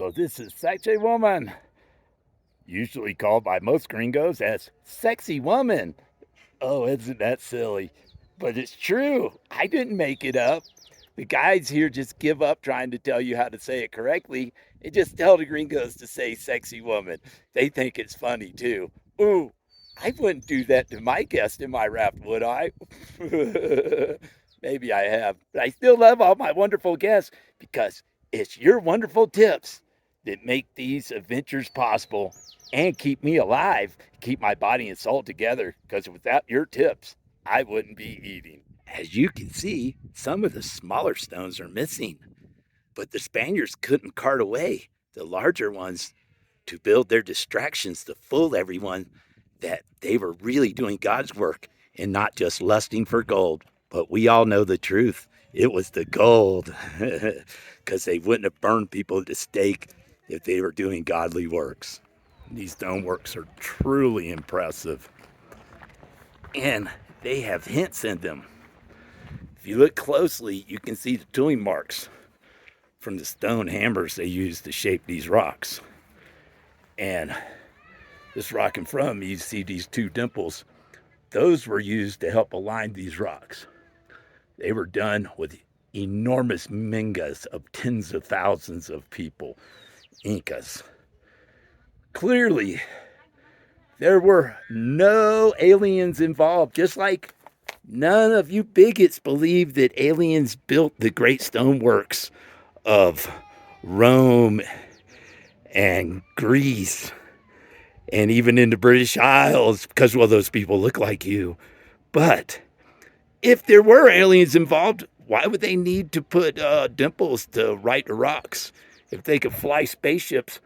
So this is Sacsayhuaman, usually called by most gringos as sexy woman. Oh, isn't that silly? But it's true. I didn't make it up. The guys here just give up trying to tell you how to say it correctly and just tell the gringos to say sexy woman. They think it's funny too. Ooh, I wouldn't do that to my guest in my raft, would I? Maybe I have, but I still love all my wonderful guests because it's your wonderful tips that make these adventures possible and keep me alive, keep my body and soul together. Because without your tips, I wouldn't be eating. As you can see, some of the smaller stones are missing, but the Spaniards couldn't cart away the larger ones to build their distractions to fool everyone that they were really doing God's work and not just lusting for gold. But we all know the truth. It was the gold, because they wouldn't have burned people at the stake if they were doing godly works. These stoneworks are truly impressive, and they have hints in them. If you look closely, you can see the tooling marks from the stone hammers they used to shape these rocks. And this rock in front of me, you see these two dimples. Those were used to help align these rocks. They were done with enormous Mingas of tens of thousands of people, Incas. Clearly, there were no aliens involved, just like none of you bigots believe that aliens built the great stoneworks of Rome and Greece and even in the British Isles, because, well, those people look like you. But if there were aliens involved, why would they need to put dimples to write the rocks? If they could fly spaceships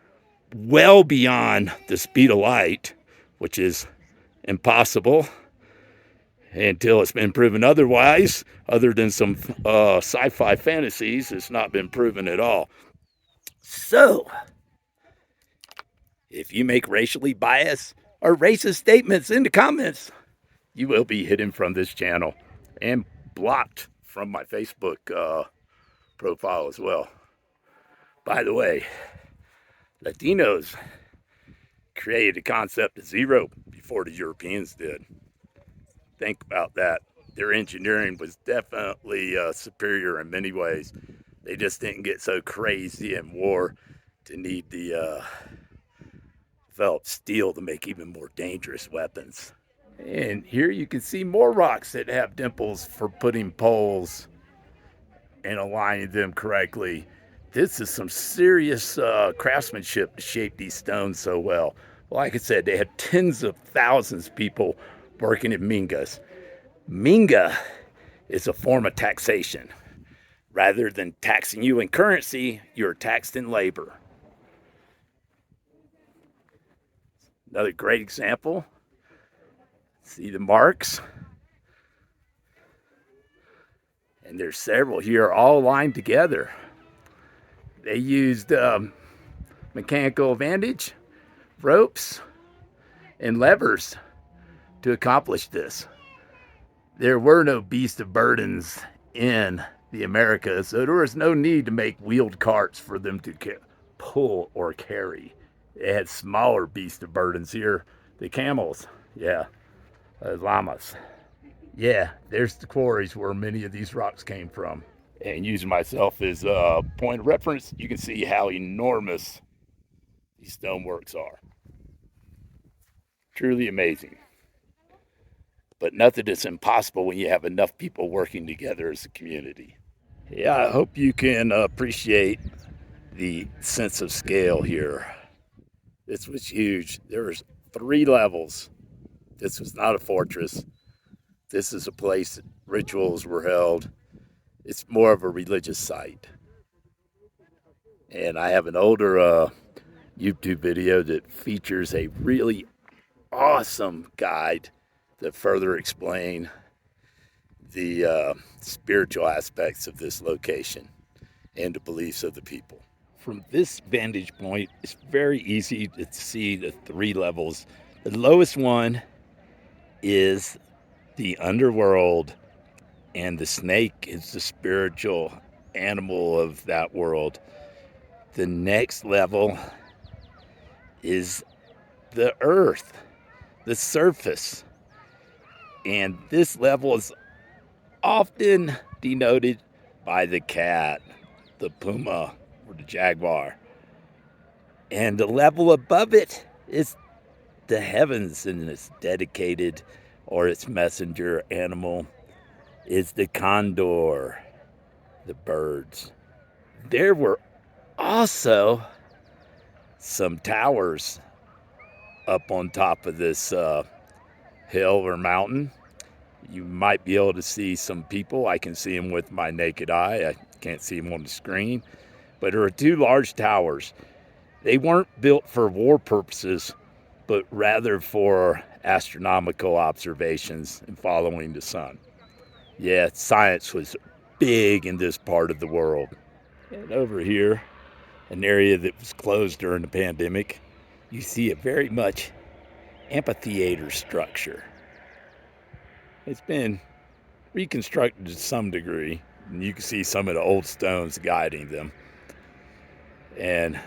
well beyond the speed of light, which is impossible until it's been proven otherwise, other than some sci-fi fantasies, it's not been proven at all. So, if you make racially biased or racist statements in the comments, you will be hidden from this channel and blocked from my Facebook profile as well. By the way, Latinos created the concept of zero before the Europeans did. Think about that. Their engineering was definitely superior in many ways. They just didn't get so crazy in war to need the develop steel to make even more dangerous weapons. And here you can see more rocks that have dimples for putting poles and aligning them correctly. This is some serious craftsmanship to shape these stones so well. Like I said, they had tens of thousands of people working in Mingas. Minga is a form of taxation. Rather than taxing you in currency, you're taxed in labor. Another great example. See the marks? And there's several here all lined together. They used mechanical advantage, ropes, and levers to accomplish this. There were no beasts of burdens in the Americas, so there was no need to make wheeled carts for them to pull or carry. They had smaller beasts of burdens here, the camels, llamas. Yeah, there's the quarries where many of these rocks came from. And using myself as a point of reference, you can see how enormous these stoneworks are. Truly amazing. But nothing is impossible when you have enough people working together as a community. Yeah, I hope you can appreciate the sense of scale here. This was huge. There was 3 levels. This was not a fortress. This is a place that rituals were held. It's more of a religious site. And I have an older YouTube video that features a really awesome guide to further explain the spiritual aspects of this location and the beliefs of the people. From this vantage point, it's very easy to see the 3 levels. The lowest one is the underworld, and the snake is the spiritual animal of that world. The next level is the earth, the surface. And this level is often denoted by the cat, the Puma, or the jaguar. And the level above it is the heavens, and its dedicated or its messenger animal is the Condor, the birds. There were also some towers up on top of this hill or mountain. You might be able to see some people. I can see them with my naked eye. I can't see them on the screen. But there are two large towers. They weren't built for war purposes, but rather for astronomical observations and following the sun. Yeah, science was big in this part of the world. And over here, an area that was closed during the pandemic, you see a very much amphitheater structure. It's been reconstructed to some degree, and you can see some of the old stones guiding them. And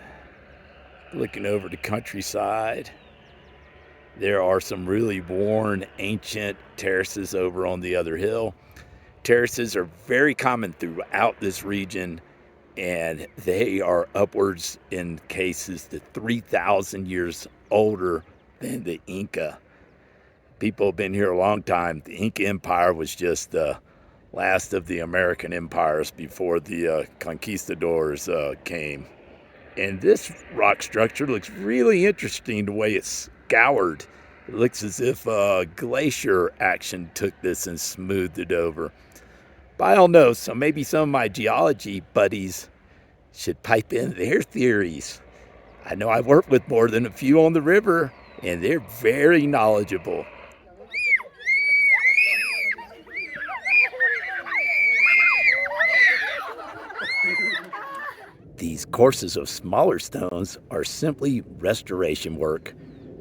looking over the countryside, there are some really worn, ancient terraces over on the other hill. Terraces are very common throughout this region, and they are upwards in cases to 3,000 years older than the Inca. People have been here a long time. The Inca Empire was just the last of the American empires before the Conquistadors came. And this rock structure looks really interesting the way it's scoured. It looks as if glacier action took this and smoothed it over. But I don't know, so maybe some of my geology buddies should pipe in their theories. I know I've worked with more than a few on the river, and they're very knowledgeable. These courses of smaller stones are simply restoration work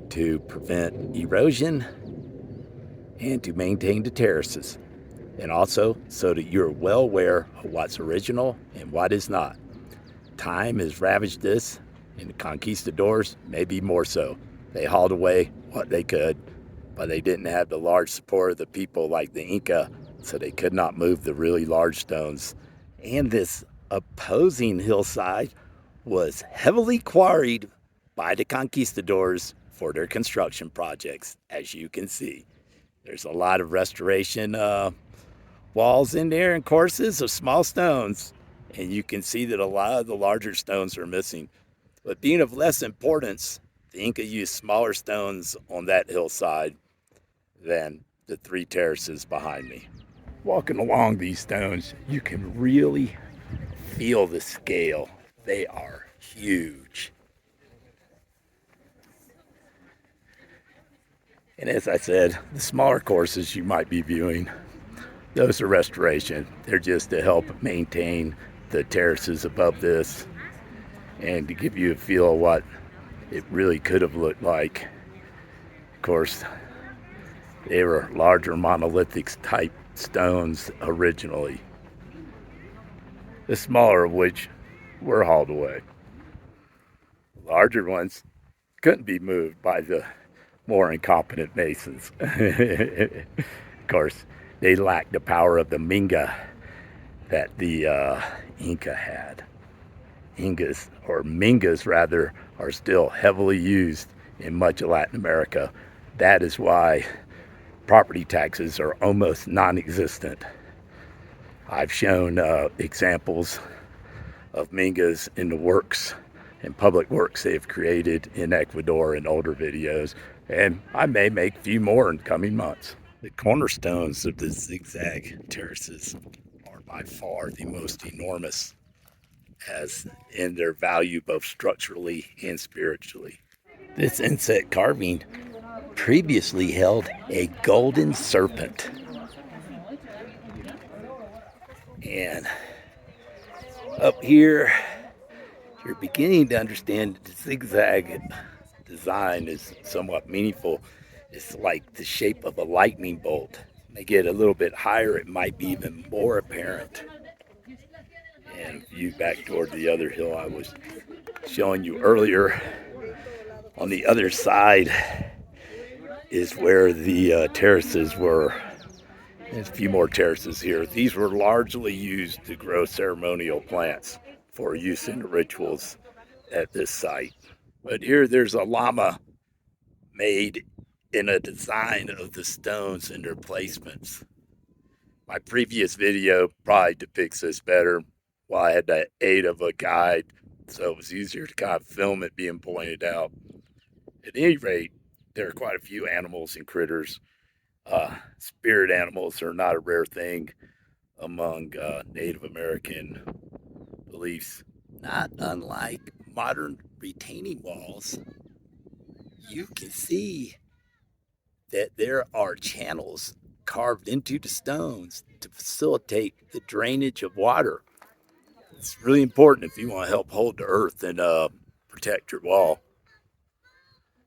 to prevent erosion and to maintain the terraces, and also so that you're well aware of what's original and what is not. Time has ravaged this, and the Conquistadors maybe more so. They hauled away what they could, but they didn't have the large support of the people like the Inca, so they could not move the really large stones. And this opposing hillside was heavily quarried by the Conquistadors for their construction projects, as you can see. There's a lot of restoration walls in there and courses of small stones, and you can see that a lot of the larger stones are missing. But being of less importance, the Inca used smaller stones on that hillside than the three terraces behind me. Walking along these stones, you can really feel the scale. They are huge. And as I said, the smaller courses you might be viewing, those are restoration. They're just to help maintain the terraces above this and to give you a feel of what it really could have looked like. Of course, they were larger monolithic type stones originally, the smaller of which were hauled away. Larger ones couldn't be moved by the more incompetent masons. Of course, they lacked the power of the Minga that the Inca had. Incas, or Mingas rather, are still heavily used in much of Latin America. That is why property taxes are almost non-existent. I've shown examples of Mingas in the works and public works they've created in Ecuador in older videos, and I may make a few more in coming months. The cornerstones of the Zigzag terraces are by far the most enormous, as in their value both structurally and spiritually. This inset carving previously held a golden serpent. And up here, you're beginning to understand that the zigzag design is somewhat meaningful. It's like the shape of a lightning bolt. When they get a little bit higher, it might be even more apparent. And view back toward the other hill I was showing you earlier, on the other side is where the terraces were. There's a few more terraces here. These were largely used to grow ceremonial plants for use in rituals at this site. But here there's a llama made in a design of the stones and their placements. My previous video probably depicts this better. Well, I had the aid of a guide, so it was easier to kind of film it being pointed out. At any rate, there are quite a few animals and critters. Spirit animals are not a rare thing among Native American beliefs. Not unlike modern retaining walls, you can see that there are channels carved into the stones to facilitate the drainage of water. It's really important if you want to help hold the earth and protect your wall.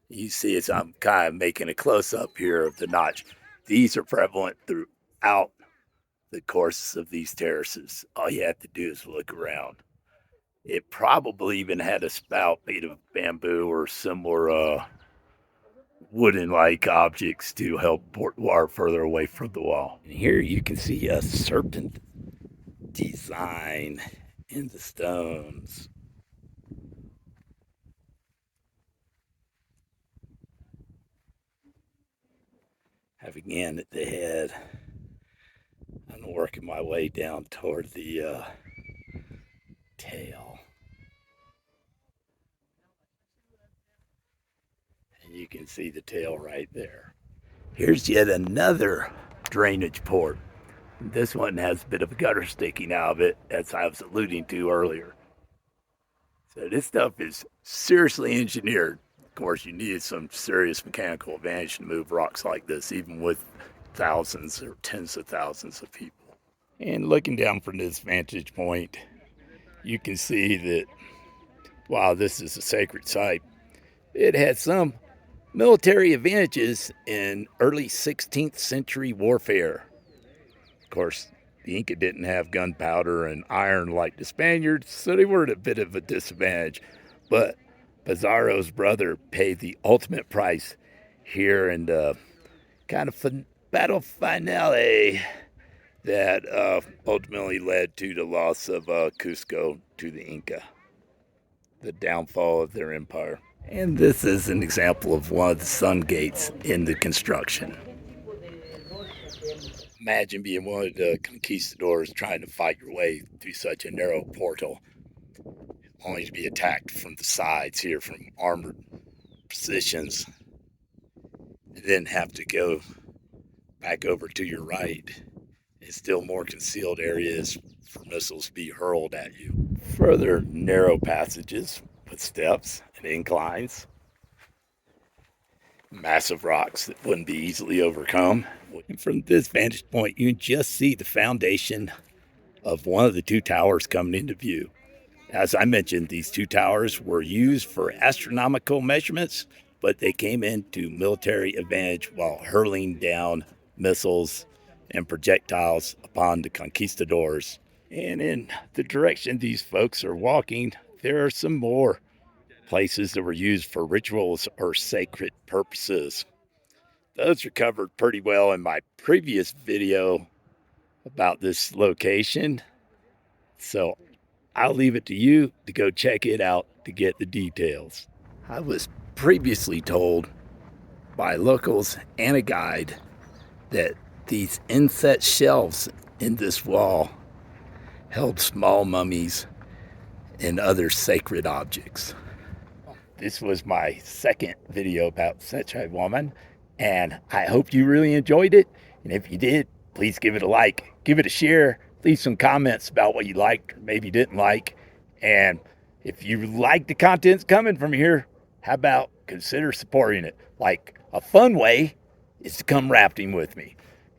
You see, as I'm kind of making a close-up here of the notch. These are prevalent throughout the course of these terraces. All you have to do is look around. It probably even had a spout made of bamboo or similar wooden-like objects to help port water further away from the wall. And here you can see a serpent design in the stones. Having in at the head, I'm working my way down toward the tail. And you can see the tail right there. Here's yet another drainage port. This one has a bit of a gutter sticking out of it, as I was alluding to earlier. So this stuff is seriously engineered. Of course, you need some serious mechanical advantage to move rocks like this, even with thousands or tens of thousands of people. And looking down from this vantage point, you can see that while this is a sacred site, it had some military advantages in early 16th century warfare. Of course, the Inca didn't have gunpowder and iron like the Spaniards, so they were at a bit of a disadvantage. But Pizarro's brother paid the ultimate price here in the kind of battle finale that ultimately led to the loss of Cusco to the Inca, the downfall of their empire. And this is an example of one of the sun gates in the construction. Imagine being one of the conquistadors trying to fight your way through such a narrow portal, only to be attacked from the sides here from armored positions, and then have to go back over to your right in still more concealed areas for missiles to be hurled at you. Further narrow passages with steps and inclines, massive rocks that wouldn't be easily overcome. And from this vantage point, you can just see the foundation of one of the two towers coming into view. As I mentioned, these two towers were used for astronomical measurements, but they came into military advantage while hurling down missiles and projectiles upon the conquistadors. And in the direction these folks are walking, there are some more places that were used for rituals or sacred purposes. Those are covered pretty well in my previous video about this location. So I'll leave it to you to go check it out to get the details. I was previously told by locals and a guide that these inset shelves in this wall held small mummies and other sacred objects. This was my second video about Sacsayhuaman, and I hope you really enjoyed it. And if you did, please give it a like, give it a share, leave some comments about what you liked or maybe didn't like. And if you like the contents coming from here, how about consider supporting it? Like, a fun way is to come rafting with me.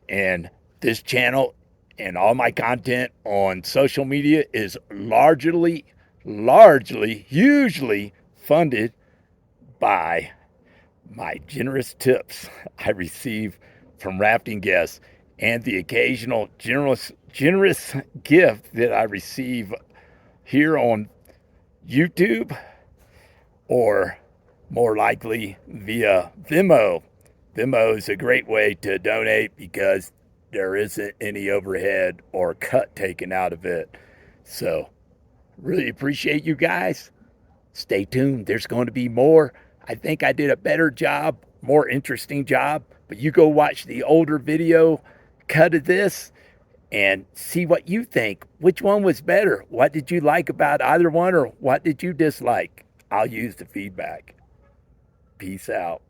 And this channel and all my content on social media is largely, hugely funded by my generous tips I receive from rafting guests and the occasional generous gift that I receive here on YouTube or more likely via Venmo. Venmo is a great way to donate because there isn't any overhead or cut taken out of it. So, really appreciate you guys. Stay tuned. There's going to be more. I think I did a better job, more interesting job. But you go watch the older video cut of this and see what you think. Which one was better? What did you like about either one, or what did you dislike? I'll use the feedback. Peace out.